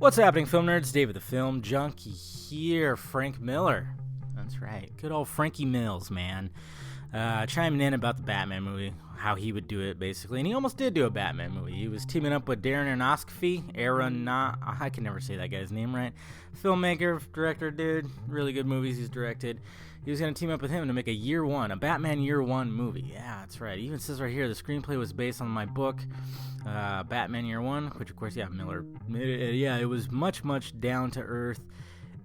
What's happening, film nerds? David the Film Junkie here. Frank Miller. That's right. Good old Frankie Mills, man. Chiming in about the Batman movie, how he would do it, basically. And he almost did do a Batman movie. He was teaming up with Darren Aronofsky. I can never say that guy's name right. Filmmaker, director, dude. Really good movies he's directed. He was going to team up with him to make a Batman Year One movie. Yeah, that's right. It even says right here, the screenplay was based on my book, Batman Year One, which, of course, Miller. It was much, much down to earth.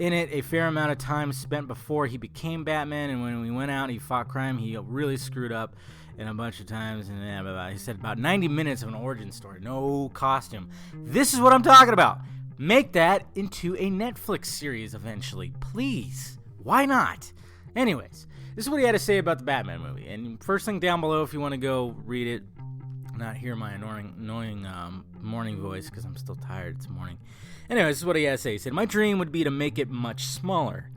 In it, a fair amount of time spent before he became Batman, and when we went out, he fought crime. He really screwed up in a bunch of times, and he said about 90 minutes of an origin story, no costume. This is what I'm talking about. Make that into a Netflix series eventually, please. Why not? Anyways, this is what he had to say about the Batman movie. And first thing down below, if you want to go read it, not hear my annoying morning voice because I'm still tired. It's morning. Anyway, this is what he had to say. He said, "My dream would be to make it much smaller,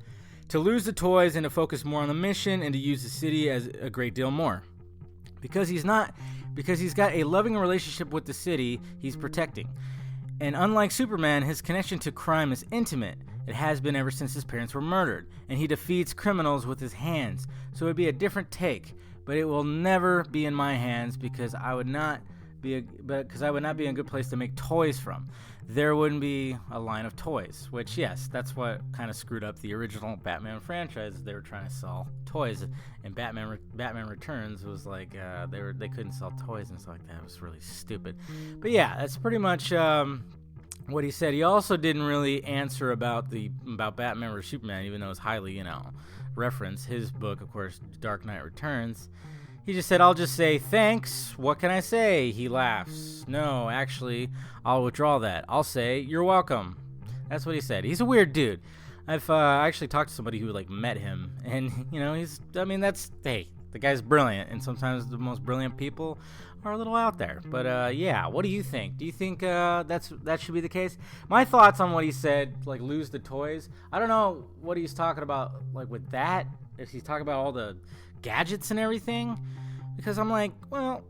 to lose the toys and to focus more on the mission and to use the city as a great deal more. Because he's got a loving relationship with the city he's protecting. And unlike Superman, his connection to crime is intimate. It has been ever since his parents were murdered, and he defeats criminals with his hands. So it would be a different take, but it will never be in my hands because I would not be in a good place to make toys from. There wouldn't be a line of toys," which, yes, that's what kind of screwed up the original Batman franchise. They were trying to sell toys, and Batman Returns was like they couldn't sell toys and stuff like that. It was really stupid. But yeah, that's pretty much what he said. He also didn't really answer about Batman vs Superman, even though it's highly referenced. His book, of course, Dark Knight Returns. He just said, "I'll just say thanks. What can I say?" He laughs. "No, actually, I'll withdraw that. I'll say you're welcome." That's what he said. He's a weird dude. I've actually talked to somebody who met him, and the guy's brilliant, and sometimes the most brilliant people are a little out there. But what do you think? Do you think that should be the case? My thoughts on what he said, lose the toys. I don't know what he's talking about, with that. If he's talking about all the gadgets and everything, because I'm like, well,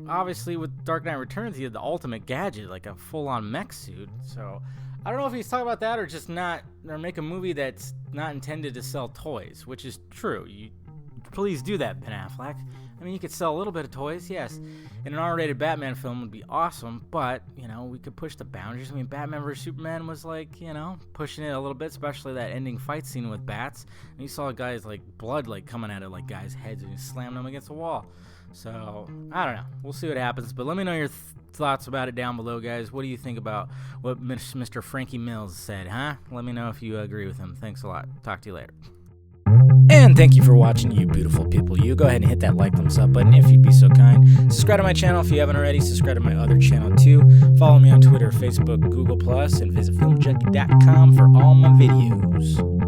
obviously with Dark Knight Returns he had the ultimate gadget, like a full-on mech suit. So I don't know if he's talking about that or make a movie that's not intended to sell toys, which is true. You please do that, Ben Affleck. I mean, you could sell a little bit of toys, yes. And an R-rated Batman film would be awesome, but, we could push the boundaries. I mean, Batman vs. Superman was pushing it a little bit, especially that ending fight scene with bats. And you saw guys, blood, coming out of, guys' heads, and you slammed them against the wall. So, I don't know. We'll see what happens. But let me know your thoughts about it down below, guys. What do you think about what Mr. Frankie Mills said, huh? Let me know if you agree with him. Thanks a lot. Talk to you later. And thank you for watching, you beautiful people. You go ahead and hit that thumbs up button if you'd be so kind. Subscribe to my channel if you haven't already. Subscribe to my other channel too. Follow me on Twitter, Facebook, Google+, and visit filmjunkie.com for all my videos.